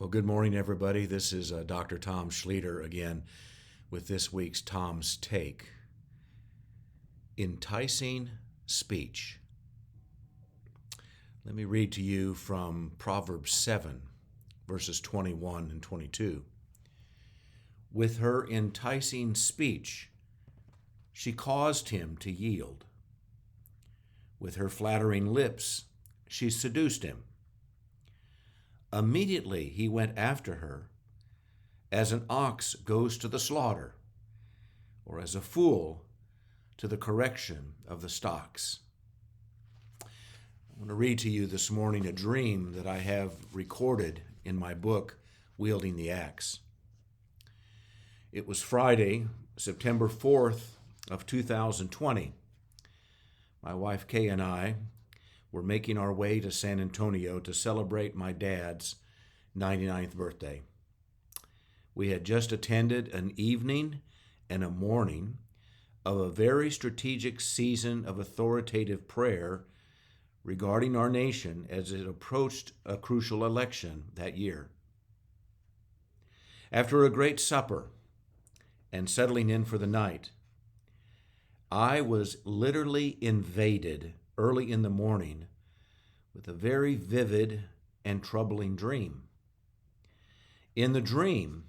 Well, good morning, everybody. This is Dr. Tom Schlueter again with this week's Tom's Take. Enticing speech. Let me read to you from Proverbs 7, verses 21 and 22. With her enticing speech, she caused him to yield. With her flattering lips, she seduced him. Immediately he went after her, as an ox goes to the slaughter, or as a fool to the correction of the stocks. I want to read to you this morning a dream that I have recorded in my book, Wielding the Axe. It was Friday, September 4th of 2020. My wife Kay and I were making our way to San Antonio to celebrate my dad's 99th birthday. We had just attended an evening and a morning of a very strategic season of authoritative prayer regarding our nation as it approached a crucial election that year. After a great supper and settling in for the night, I was literally invaded early in the morning with a very vivid and troubling dream. In the dream,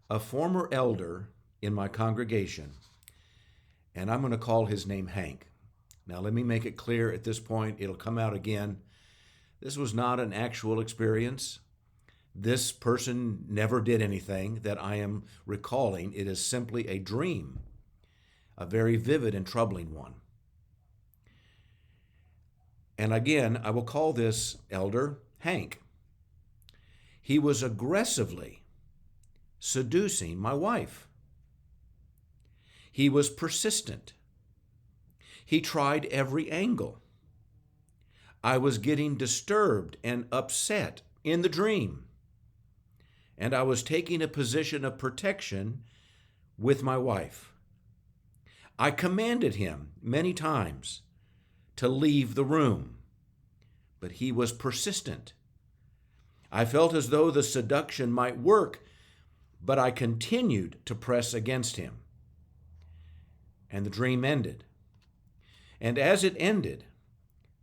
a former elder in my congregation, and I'm going to call his name Hank. Now let me make it clear at this point, it'll come out again. This was not an actual experience. This person never did anything that I am recalling. It is simply a dream, a very vivid and troubling one. And again, I will call this elder Hank. He was aggressively seducing my wife. He was persistent. He tried every angle. I was getting disturbed and upset in the dream, and I was taking a position of protection with my wife. I commanded him many times to leave the room, but he was persistent. I felt as though the seduction might work, but I continued to press against him. And the dream ended. And as it ended,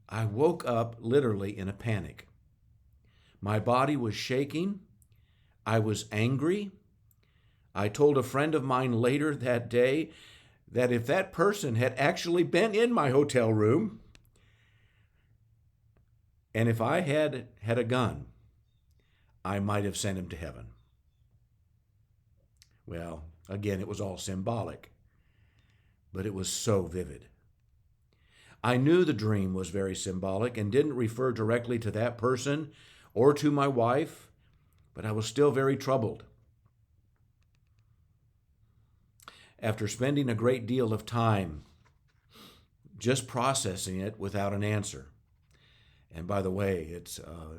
I woke up literally in a panic. My body was shaking. I was angry. I told a friend of mine later that day that if that person had actually been in my hotel room, and if I had had a gun, I might have sent him to heaven. Well, again, it was all symbolic, but it was so vivid. I knew the dream was very symbolic and didn't refer directly to that person or to my wife, but I was still very troubled. After spending a great deal of time just processing it without an answer, and by the way,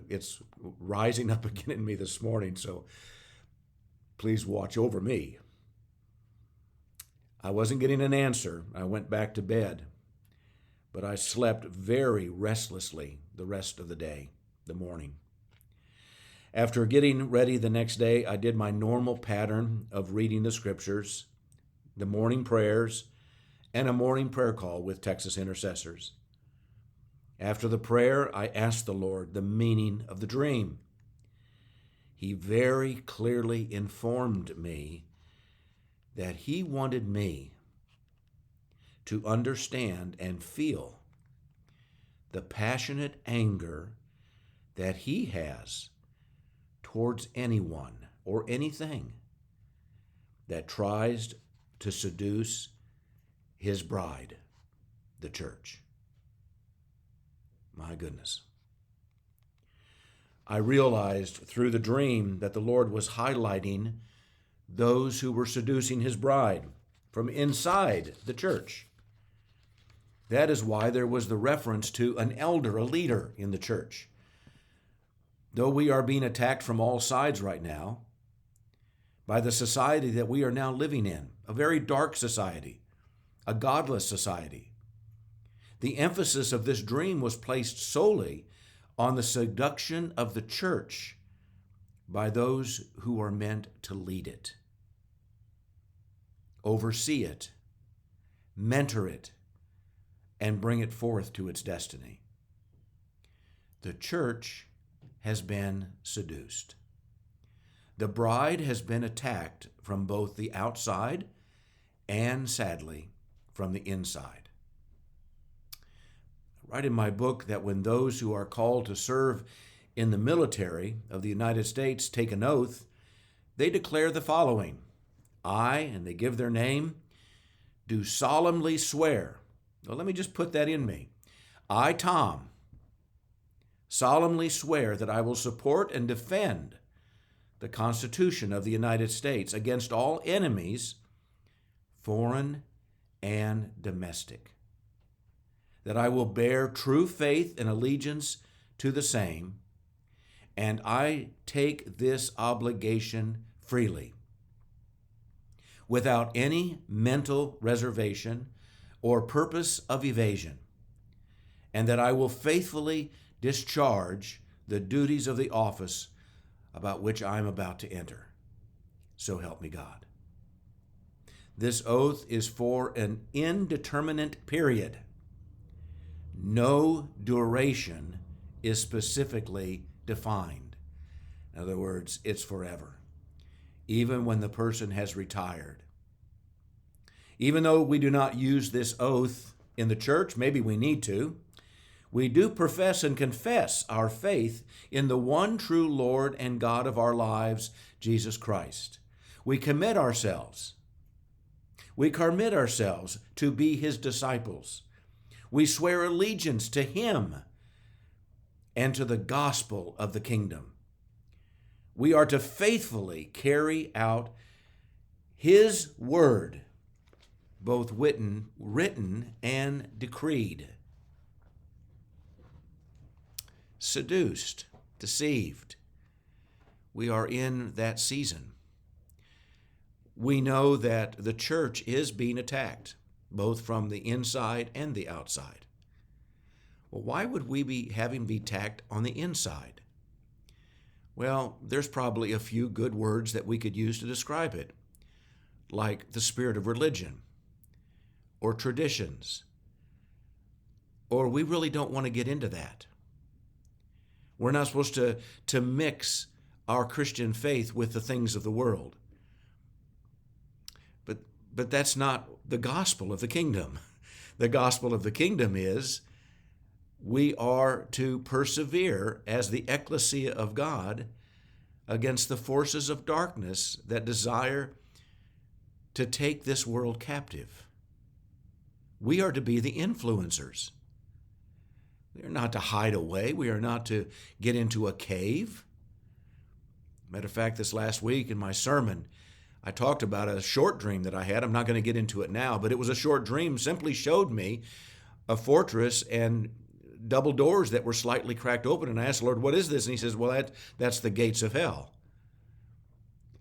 it's rising up again in me this morning, so please watch over me. I wasn't getting an answer. I went back to bed, but I slept very restlessly the rest of the day, the morning. After getting ready the next day, I did my normal pattern of reading the scriptures, the morning prayers, and a morning prayer call with Texas intercessors. After the prayer, I asked the Lord the meaning of the dream. He very clearly informed me that he wanted me to understand and feel the passionate anger that he has towards anyone or anything that tries to seduce his bride, the church. My goodness. I realized through the dream that the Lord was highlighting those who were seducing his bride from inside the church. That is why there was the reference to an elder, a leader in the church. Though we are being attacked from all sides right now by the society that we are now living in, a very dark society, a godless society, the emphasis of this dream was placed solely on the seduction of the church by those who are meant to lead it, oversee it, mentor it, and bring it forth to its destiny. The church has been seduced. The bride has been attacked from both the outside and, sadly, from the inside. I write in my book that when those who are called to serve in the military of the United States take an oath, they declare the following: I, and they give their name, do solemnly swear. Well, let me just put that in me. I, Tom, solemnly swear that I will support and defend the Constitution of the United States against all enemies, foreign and domestic, that I will bear true faith and allegiance to the same, and I take this obligation freely, without any mental reservation or purpose of evasion, and that I will faithfully discharge the duties of the office about which I am about to enter. So help me God. This oath is for an indeterminate period. No duration is specifically defined. In other words, it's forever, even when the person has retired. Even though we do not use this oath in the church, maybe we need to, we do profess and confess our faith in the one true Lord and God of our lives, Jesus Christ. We commit ourselves. We commit ourselves to be His disciples. We swear allegiance to Him and to the gospel of the kingdom. We are to faithfully carry out His word, both written and decreed. Seduced, deceived. We are in that season. We know that the church is being attacked, both from the inside and the outside. Well, why would we be attacked on the inside? Well, there's probably a few good words that we could use to describe it, like the spirit of religion, or traditions, or we really don't want to get into that. We're not supposed to mix our Christian faith with the things of the world. But that's not the gospel of the kingdom. The gospel of the kingdom is we are to persevere as the ecclesia of God against the forces of darkness that desire to take this world captive. We are to be the influencers. We are not to hide away. We are not to get into a cave. Matter of fact, this last week in my sermon, I talked about a short dream that I had. I'm not going to get into it now, but it was a short dream, simply showed me a fortress and double doors that were slightly cracked open. And I asked the Lord, what is this? And He says, well, that's the gates of hell.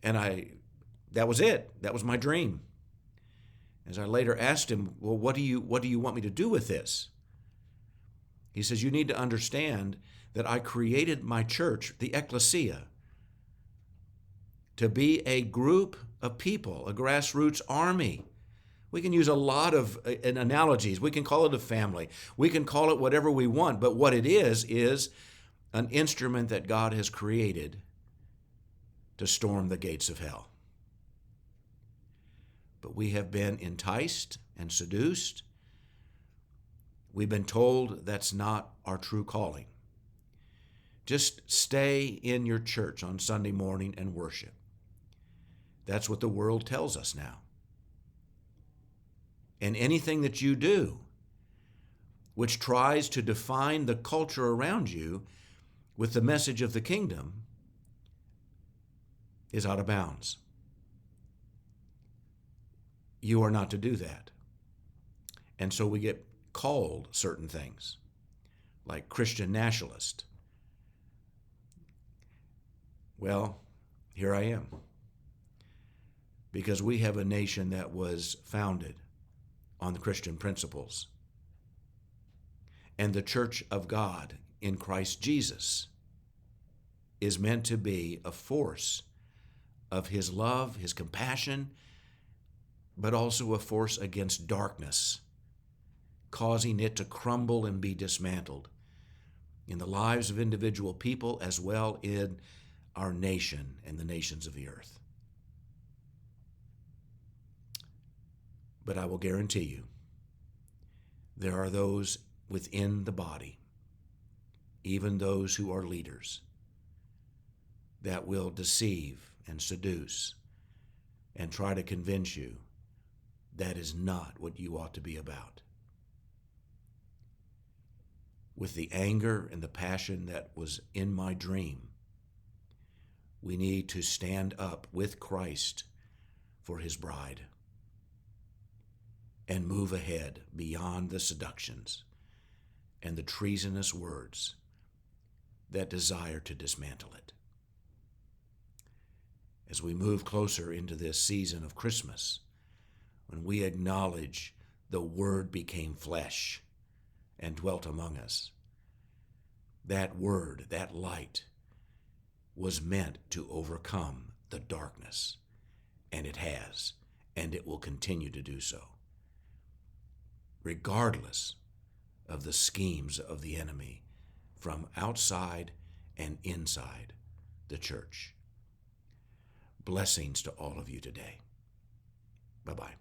And that was it. That was my dream. As I later asked Him, well, what do you want me to do with this? He says, you need to understand that I created my church, the ecclesia, to be a group of people, a grassroots army. We can use a lot of analogies. We can call it a family. We can call it whatever we want, but what it is an instrument that God has created to storm the gates of hell. But we have been enticed and seduced. We've been told that's not our true calling. Just stay in your church on Sunday morning and worship. That's what the world tells us now. And anything that you do which tries to define the culture around you with the message of the kingdom is out of bounds. You are not to do that. And so we get called certain things, like Christian nationalist. Well, here I am. Because we have a nation that was founded on the Christian principles. And the church of God in Christ Jesus is meant to be a force of his love, his compassion, but also a force against darkness, causing it to crumble and be dismantled in the lives of individual people as well in our nation and the nations of the earth. But I will guarantee you, there are those within the body, even those who are leaders, that will deceive and seduce and try to convince you that is not what you ought to be about. With the anger and the passion that was in my dream, we need to stand up with Christ for his bride and move ahead beyond the seductions and the treasonous words that desire to dismantle it. As we move closer into this season of Christmas, when we acknowledge the Word became flesh and dwelt among us, that Word, that light, was meant to overcome the darkness, and it has, and it will continue to do so, regardless of the schemes of the enemy from outside and inside the church. Blessings to all of you today. Bye-bye.